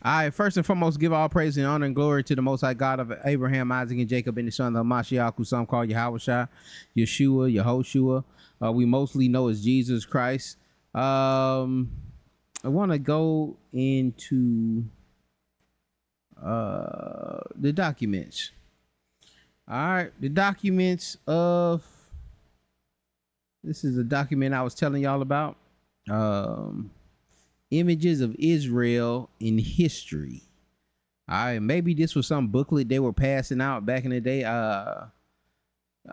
All right, first and foremost, give all praise and honor and glory to the Most High God of Abraham, Isaac, and Jacob, and the son of Mashiach, who some call Yahushua, Yeshua, Yehoshua. We mostly know as Jesus Christ. I want to go into the documents. All right, the documents of this is a document I was telling y'all about. Images of Israel in history. All right, maybe this was some booklet they were passing out back in the day.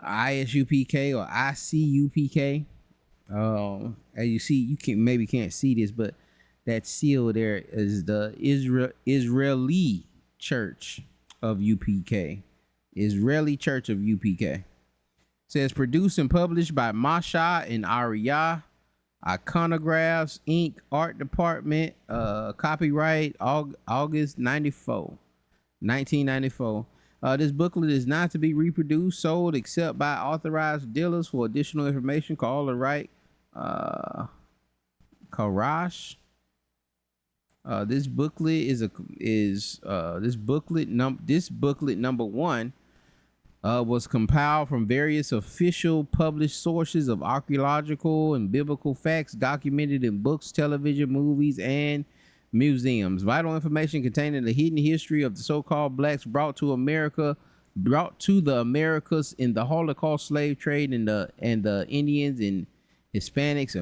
ISUPK or ICUPK. As you see, you can't see this, but that seal there is the Israeli Church of UPK. Israeli Church of UPK. It says produced and published by Masha and Ariyah. Iconographs Inc. Art Department. Copyright August 1994. This booklet is not to be reproduced, sold, except by authorized dealers. For additional information, call or write Karash. This booklet number one was compiled from various official published sources of archaeological and biblical facts documented in books, television, movies, and museums. Vital information containing the hidden history of the so-called blacks brought to the Americas in the Holocaust slave trade and the Indians and Hispanics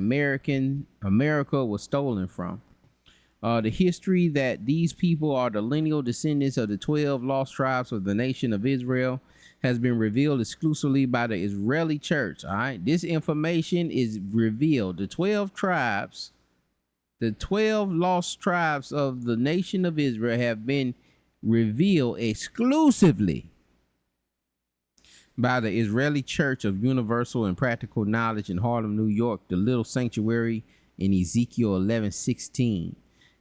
America was stolen from. The history that these people are the lineal descendants of the 12 lost tribes of the nation of Israel has been revealed exclusively by the Israeli church. All right, this information is revealed. The 12 lost tribes of the nation of Israel have been revealed exclusively by the Israeli Church of Universal and Practical Knowledge in Harlem, New York, the little sanctuary in Ezekiel 11:16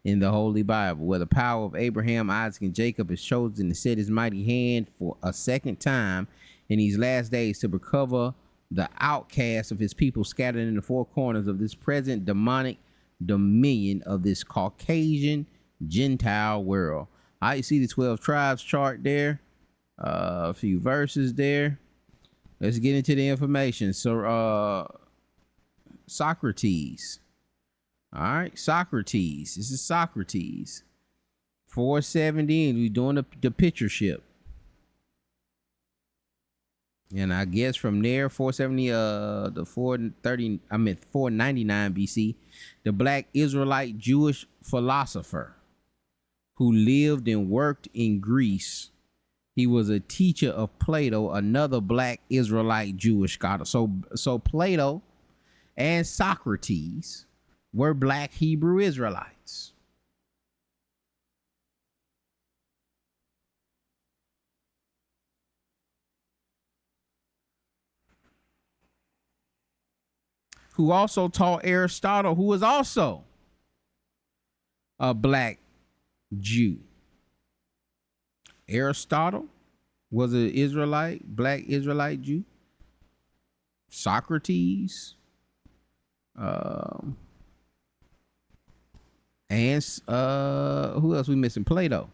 in the Holy Bible, where the power of Abraham, Isaac, and Jacob is chosen to set his mighty hand for a second time in these last days to recover the outcasts of his people scattered in the four corners of this present demonic dominion of this Caucasian Gentile world. All right, you see the 12 tribes chart there, a few verses there. Let's get into the information. So, Socrates. All right, Socrates. This is Socrates. 470, and we're doing the picture ship. And I guess from there, 470, the 499 BC, the black Israelite Jewish philosopher who lived and worked in Greece. He was a teacher of Plato, another black Israelite Jewish scholar. So Plato and Socrates were black Hebrew Israelites. Who also taught Aristotle, who was also a black Jew. Aristotle was an Israelite, black Israelite Jew. Socrates, and who else we missing? Plato.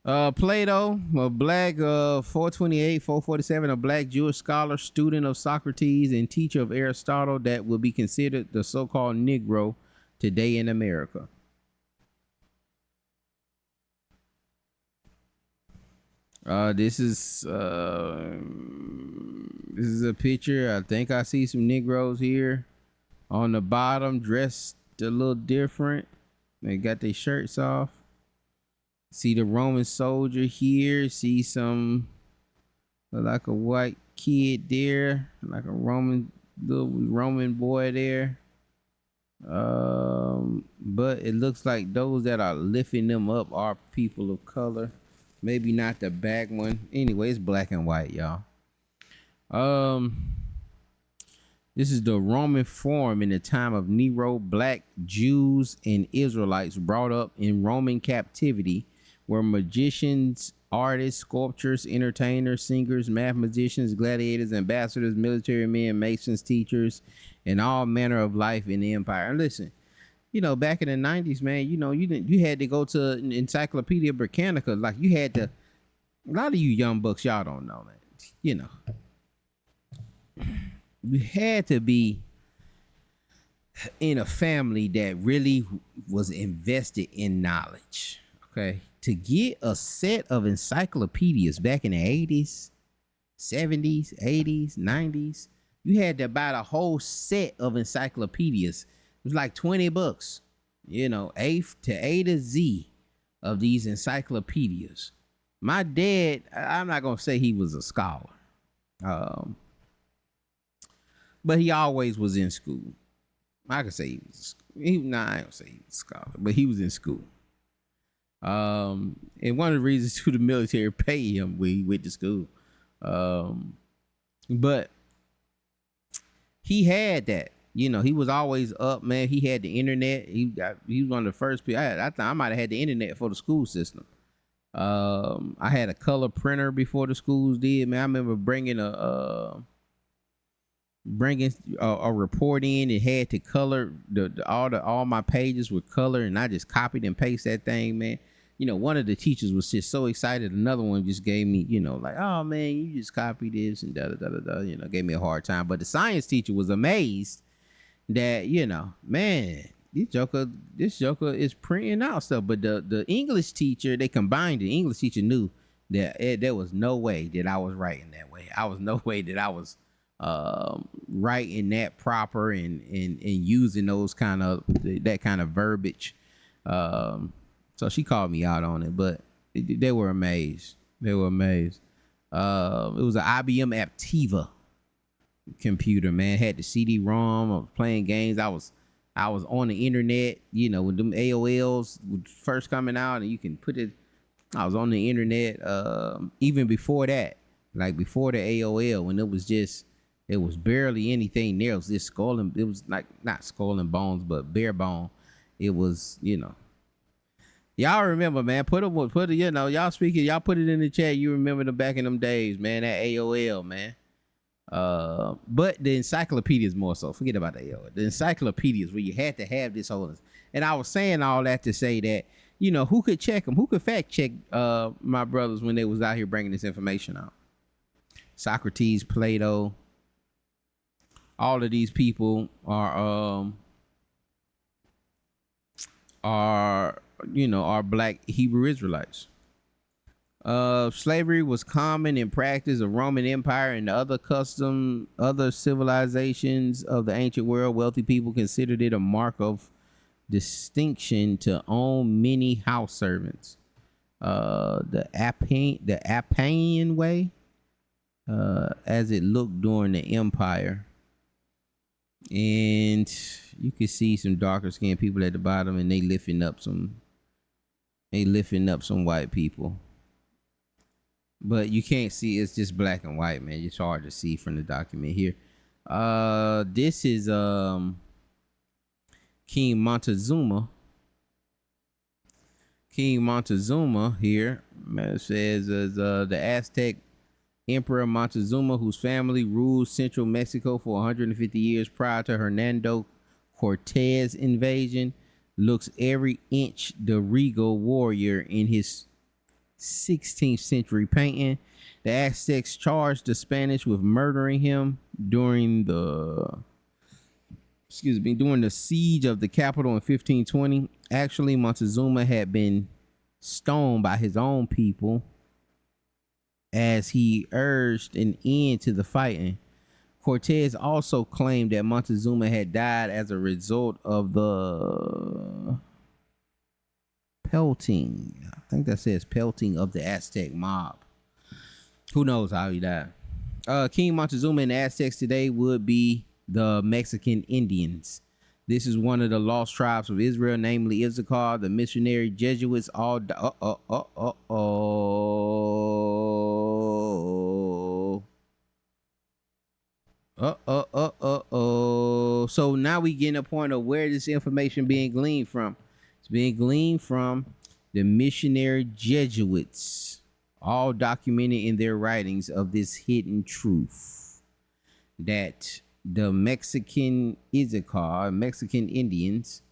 Plato, a black 428, 447, a black Jewish scholar, student of Socrates, and teacher of Aristotle that will be considered the so-called Negro today in America. This is a picture. I think I see some Negroes here on the bottom, dressed a little different. They got their shirts off. See the Roman soldier here. See some like a white kid there, like a little Roman boy there. But it looks like those that are lifting them up are people of color. Maybe not the back one. Anyway, it's black and white, y'all. This is the Roman Forum in the time of Nero. Black Jews and Israelites brought up in Roman captivity were magicians, artists, sculptors, entertainers, singers, mathematicians, gladiators, ambassadors, military men, masons, teachers, and all manner of life in the empire. And listen, back in the 90s, man, you had to go to an Encyclopedia Britannica. Like you had to. A lot of you young bucks, y'all don't know, man. You had to be in a family that really was invested in knowledge. Okay, to get a set of encyclopedias back in the 80s, 70s, 80s, 90s, you had to buy the whole set of encyclopedias. It was like 20 books, A to Z of these encyclopedias. My dad, I'm not going to say he was a scholar, but he always was in school. I could say I don't say he was a scholar, but he was in school. And one of the reasons to the military pay him when he went to school. But he had that, he was always up, man. He had the internet. He was one of the first people. I thought I might have had the internet for the school system. I had a color printer before the schools did, man. I remember bringing a report in. It had to color all my pages with color, and I just copied and pasted that thing, man. One of the teachers was just so excited. Another one just gave me, like, oh man, you just copied this and da da da da da. Gave me a hard time. But the science teacher was amazed that, man, this joker is printing out stuff. But the English teacher, they combined. The English teacher knew that there was no way that I was writing that way. I was no way that I was writing that proper and using those that kind of verbiage. So she called me out on it, but they were amazed. It was an IBM Aptiva computer, man. Had the CD-ROM. I was playing games. I was on the internet, when them AOLs were first coming out, and you can put it. I was on the internet even before that, like before the AOL, when it was barely anything there. It was just skull and, it was like not skull and bones, but bare bone. It was, Y'all remember, man. Y'all speaking, y'all put it in the chat. You remember the back in them days, man. That AOL, man. But the encyclopedias more so. Forget about the AOL. The encyclopedias where you had to have this whole. And I was saying all that to say that, who could check them? Who could fact check my brothers when they was out here bringing this information out? Socrates, Plato. All of these people are black Hebrew Israelites. Slavery was common in practice of Roman Empire and other civilizations of the ancient world. Wealthy people considered it a mark of distinction to own many house servants. The Appian way, as it looked during the empire. And you can see some darker skinned people at the bottom, and they lifting up some white people. But you can't see, it's just black and white, man. It's hard to see from the document here. This is King Montezuma. King Montezuma here, man, says the Aztec Emperor Montezuma, whose family ruled central Mexico for 150 years prior to Hernando Cortez invasion, looks every inch the regal warrior in his 16th century painting. The Aztecs charged the Spanish with murdering him during the siege of the capital in 1520. Actually, Montezuma had been stoned by his own people as he urged an end to the fighting. Cortez also claimed that Montezuma had died as a result of the pelting. I think that says pelting of the Aztec mob. Who knows how he died? King Montezuma and the Aztecs today would be the Mexican Indians. This is one of the lost tribes of Israel, namely Issachar. The missionary Jesuits all So now we get a point of where this information being gleaned from. It's being gleaned from the missionary Jesuits, all documented in their writings of this hidden truth that the Mexican Issachar, Mexican Indians,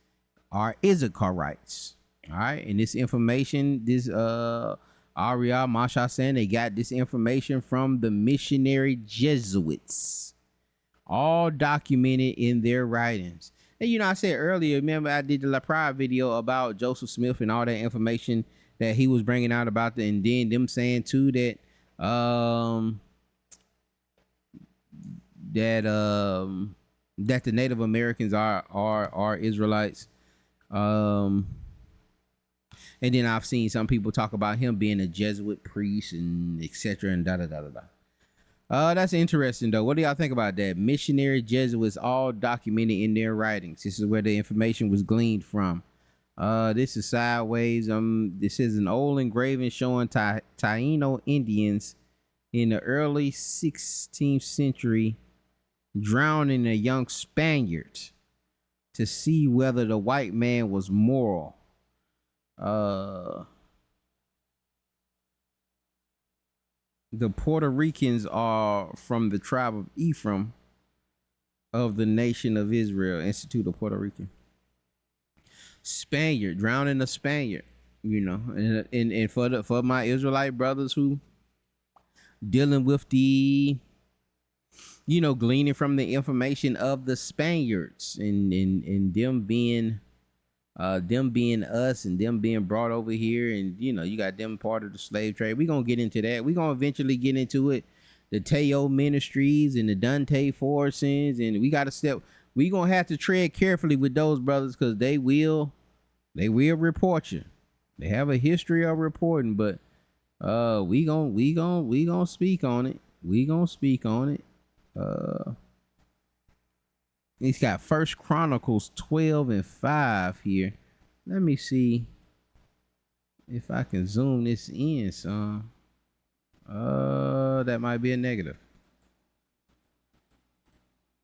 are Issacharites. All right, and this information, this Ariel Masha saying they got this information from the missionary Jesuits, all documented in their writings. And I said earlier, remember I did the prior video about Joseph Smith and all that information that he was bringing out about and then them saying too that that the Native Americans are Israelites. And then I've seen some people talk about him being a Jesuit priest and etc. and da da da da da. That's interesting though. What do y'all think about that? Missionary Jesuits all documented in their writings. This is where the information was gleaned from. This is sideways. This is an old engraving showing Taino Indians in the early 16th century drowning a young Spaniard to see whether the white man was moral. The Puerto Ricans are from the tribe of Ephraim of the Nation of Israel, Institute of Puerto Rican. Spaniard, drowning a Spaniard, and for my Israelite brothers who dealing with the, gleaning from the information of the Spaniards and them being us and them being brought over here, and you got them part of the slave trade. We're gonna get into that. We're gonna eventually get into it, the Teo Ministries and the Dante Forsons, and we gonna have to tread carefully with those brothers because they will report you. They have a history of reporting, but we gonna speak on it. He's got First Chronicles 12:5 here. Let me see if I can zoom this in some. That might be a negative.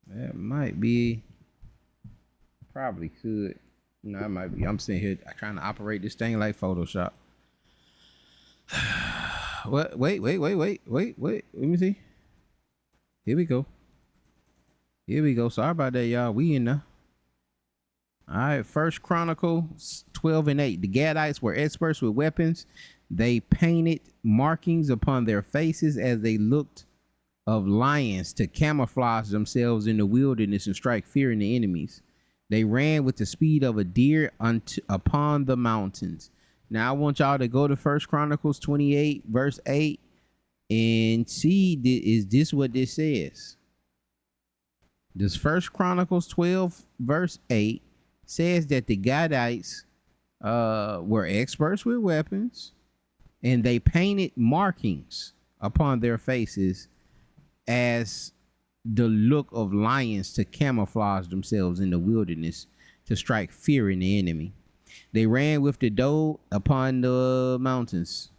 That might be. Probably could. It might be. I'm sitting here trying to operate this thing like Photoshop. What? Wait. Let me see. Here we go. Sorry about that, y'all. We in there. All right. First Chronicles 12:8. The Gadites were experts with weapons. They painted markings upon their faces as they looked of lions to camouflage themselves in the wilderness and strike fear in the enemies. They ran with the speed of a deer upon the mountains. Now I want y'all to go to First Chronicles 28 verse 8 and see, is this what this says? This First Chronicles 12 verse 8 says that the Gadites were experts with weapons, and they painted markings upon their faces as the look of lions to camouflage themselves in the wilderness to strike fear in the enemy. They ran with the doe upon the mountains.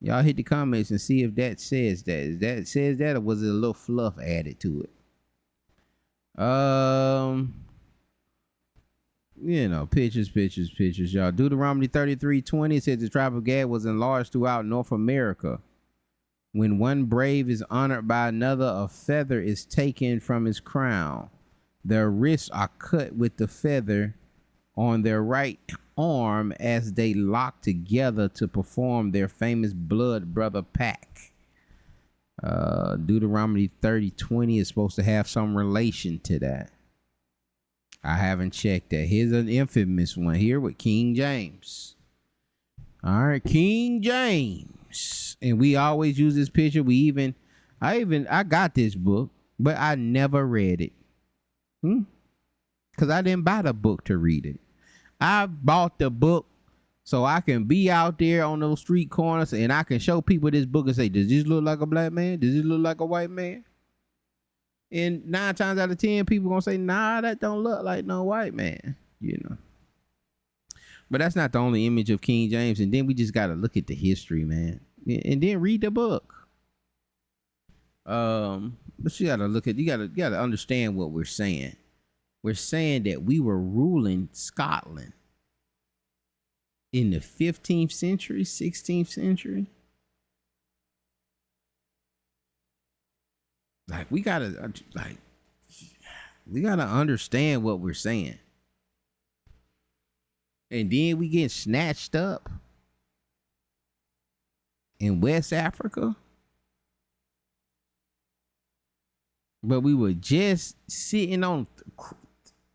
Y'all hit the comments and see if that says that. Is that says that, or was it a little fluff added to it? Pictures, y'all. Deuteronomy 33:20 says the tribe of Gad was enlarged throughout North America. When one brave is honored by another, a feather is taken from his crown. Their wrists are cut with the feather on their right arm as they lock together to perform their famous blood brother pact. Deuteronomy 30:20 is supposed to have some relation to that. I haven't checked that. Here's an infamous one here with King James. All right, King James. And we always use this picture. I got this book, but I never read it. Because I didn't buy the book to read it. I bought the book so I can be out there on those street corners and I can show people this book and say, does this look like a black man? Does this look like a white man? And 9 times out of 10, people gonna say, nah, that don't look like no white man, But that's not the only image of King James. And then we just gotta look at the history, man. And then read the book. But you gotta understand what we're saying. We're saying that we were ruling Scotland in the 15th century, 16th century. We gotta understand what we're saying. And then we get snatched up in West Africa. But we were just sitting on,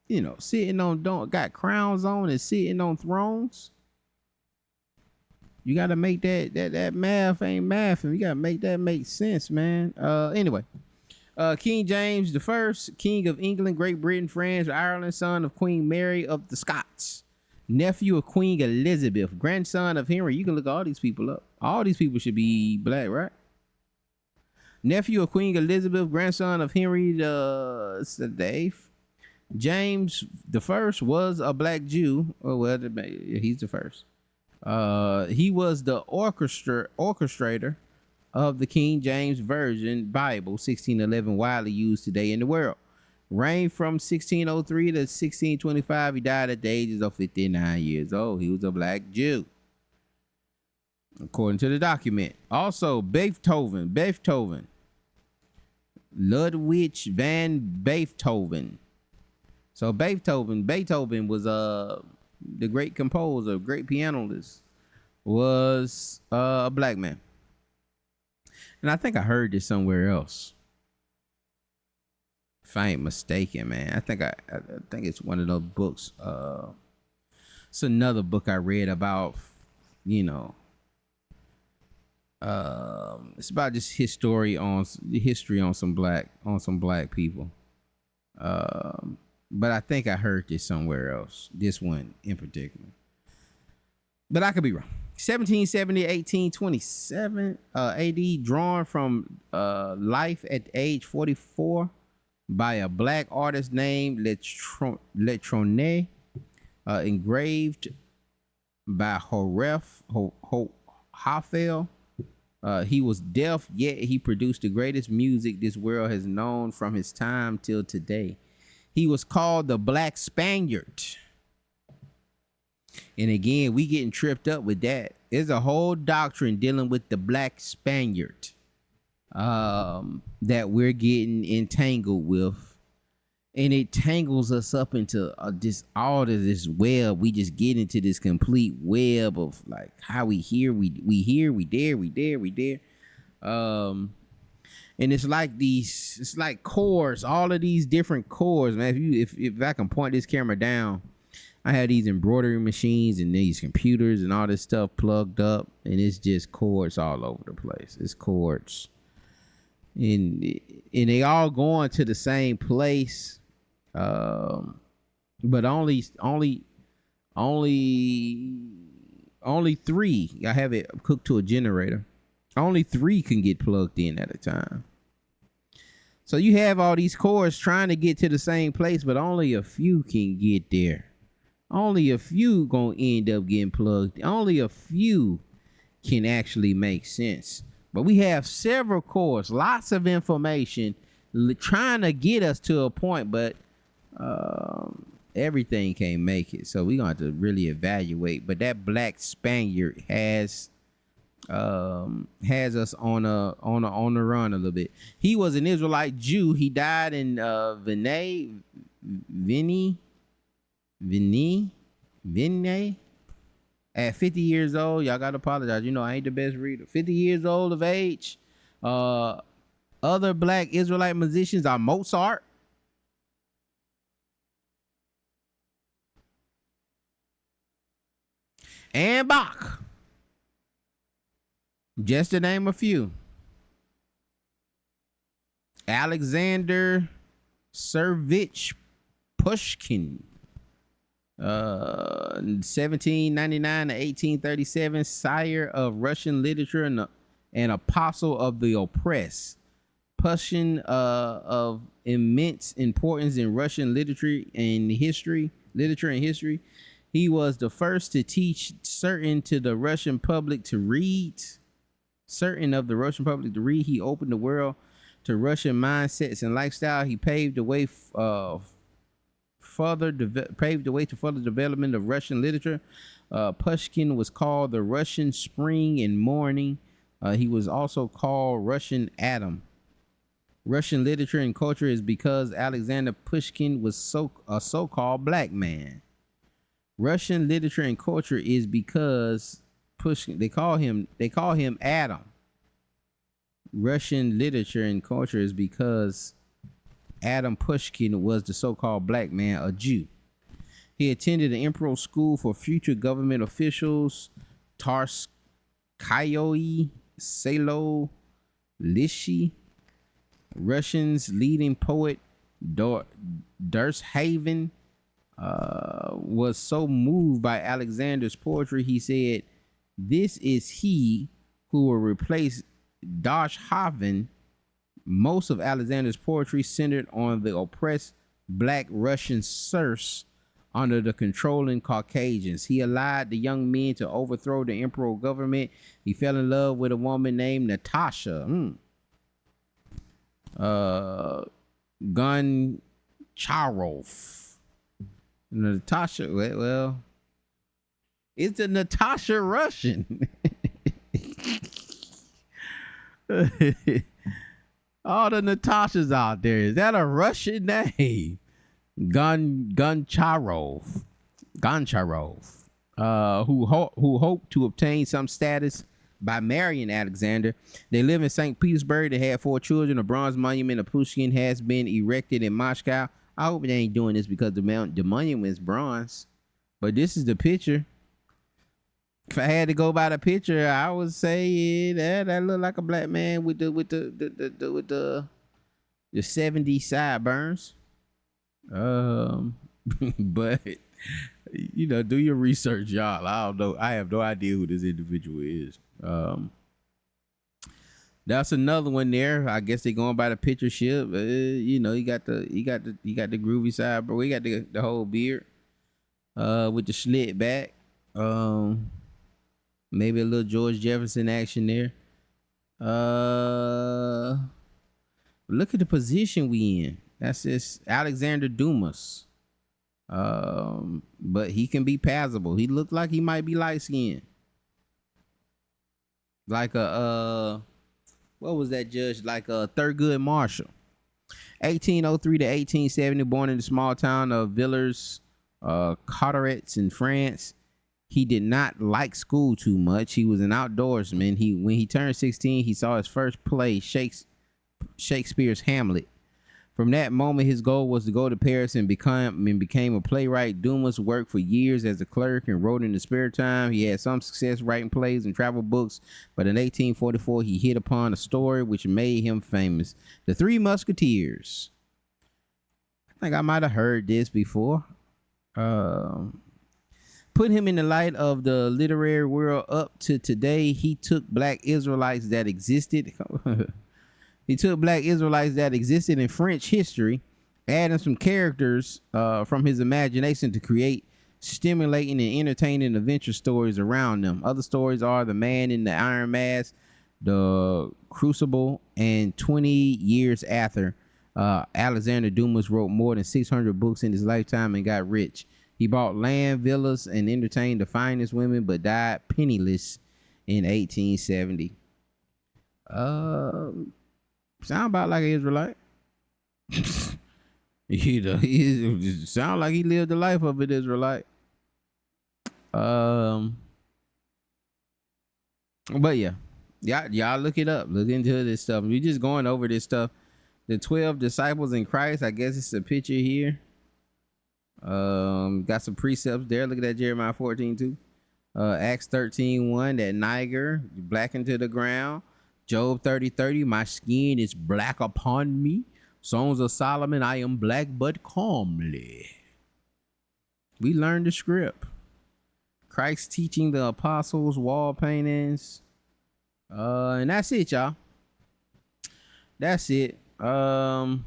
got crowns on and sitting on thrones. You got to make that math ain't math, and you got to make that make sense, man. Anyway, King James the First, King of England, Great Britain, France, Ireland, son of Queen Mary of the Scots, nephew of Queen Elizabeth, grandson of Henry. You can look all these people up. All these people should be black, right? Nephew of Queen Elizabeth, grandson of Henry the Eighth. James the First was a black Jew. Oh well, he's the first. He was the orchestrator of the King James Version Bible, 1611, widely used today in the world. Reigned from 1603 to 1625. He died at the ages of 59 years old. He was a black Jew, according to the document. Also, Beethoven. Ludwig van Beethoven. So Beethoven was the great composer, great pianist, was a black man. And I think I heard this somewhere else, if I ain't mistaken, man. I think it's one of those books. It's another book I read about, it's about just history on some black people. But I think I heard this somewhere else. This one in particular, but I could be wrong. 1770 to 1827 AD, drawn from life at age 44 by a black artist named Letrone, engraved by Hafel. He was deaf, yet he produced the greatest music this world has known from his time till today. He was called the Black Spaniard. And again, we getting tripped up with that. There's a whole doctrine dealing with the Black Spaniard that we're getting entangled with. And it tangles us up into all of this web. We just get into this complete web of like how we here, we here, we there. And it's like chords, all of these different chords, man. If I can point this camera down, I had these embroidery machines and these computers and all this stuff plugged up, and it's just chords all over the place. It's chords, and they all going to the same place, but only three. I have it hooked to a generator. Only three can get plugged in at a time. So you have all these cords trying to get to the same place, but only a few can get there. Only a few gonna end up getting plugged. Only a few can actually make sense. But we have several cords, lots of information trying to get us to a point, but everything can't make it. So we're gonna have to really evaluate. But that Black Spaniard has us on the run a little bit. He was an Israelite Jew. He died in Vinay at 50 years old. Y'all gotta apologize. I ain't the best reader. 50 years old of age. Other black Israelite musicians are Mozart, and Bach. Just to name a few. Alexander Sergeyevich Pushkin, 1799 to 1837, sire of Russian literature and an apostle of the oppressed. Pushkin, of immense importance in Russian literature and history. He was the first to teach certain of the Russian public to read. He opened the world to Russian mindsets and lifestyle. He paved the way to further development of Russian literature. Pushkin was called the Russian Spring and Morning. He was also called Russian Atom. Russian literature and culture is because Alexander Pushkin was a so-called black man. Russian literature and culture is because Pushkin. They call him Adam. Russian literature and culture is because Adam Pushkin was the so-called black man, a Jew. He attended the Imperial School for Future Government Officials, Tarskayoi Selo Lishi. Russian's leading poet, Durshaven, was so moved by Alexander's poetry, he said, "This is he who will replace Durshaven." Most of Alexander's poetry centered on the oppressed black Russian serfs under the controlling Caucasians. He allowed the young men to overthrow the imperial government. He fell in love with a woman named Natasha Goncharov. Natasha, well, it's the Natasha Russian. All the Natashas out there. Is that a Russian name? Goncharov, who hoped to obtain some status by marrying Alexander. They live in St. Petersburg. They had 4 children. A bronze monument of Pushkin has been erected in Moscow. I hope they ain't doing this because the monument is bronze. But this is the picture. If I had to go by the picture, I would say that look like a black man with the 70s sideburns. But do your research, y'all. I don't know. I have no idea who this individual is. That's another one there. I guess they're going by the picture ship. He got the groovy side, bro. He got the whole beard. With the slit back. Maybe a little George Jefferson action there. Look at the position we in. That's this Alexander Dumas. But he can be passable. He looked like he might be light skinned. Like what was that judge? Like a Thurgood Marshall. 1803 to 1870, born in the small town of Villers, Carteret in France. He did not like school too much. He was an outdoorsman. When he turned 16, he saw his first play, Shakespeare's Hamlet. From that moment, his goal was to go to Paris and became a playwright. Dumas worked for years as a clerk and wrote in his spare time. He had some success writing plays and travel books, but in 1844, he hit upon a story which made him famous: The Three Musketeers. I think I might have heard this before. Put him in the light of the literary world up to today. He took black Israelites that existed. He took black Israelites that existed in French history, adding some characters from his imagination to create stimulating and entertaining adventure stories around them. Other stories are The Man in the Iron Mask, The Crucible, and 20 Years After. Alexander Dumas wrote more than 600 books in his lifetime and got rich. He bought land, villas, and entertained the finest women, but died penniless in 1870. Sound about like an Israelite. He sound like he lived the life of an Israelite. But yeah, y'all look it up. Look into this stuff. We're just going over this stuff. The 12 disciples in Christ. I guess it's a picture here. Got some precepts there. Look at that, Jeremiah 14:2. Acts 13:1. That Niger blackened to the ground. Job 30:30. My skin is black upon me. Songs of Solomon. I am black but calmly. We learned the script. Christ teaching the apostles, wall paintings. And that's it, y'all. That's it. I'm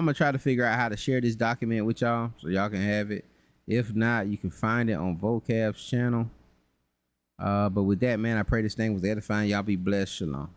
gonna try to figure out how to share this document with y'all so y'all can have it. If not, you can find it on Vocab's channel. But with that, man, I pray this thing was edifying. Y'all be blessed. Shalom.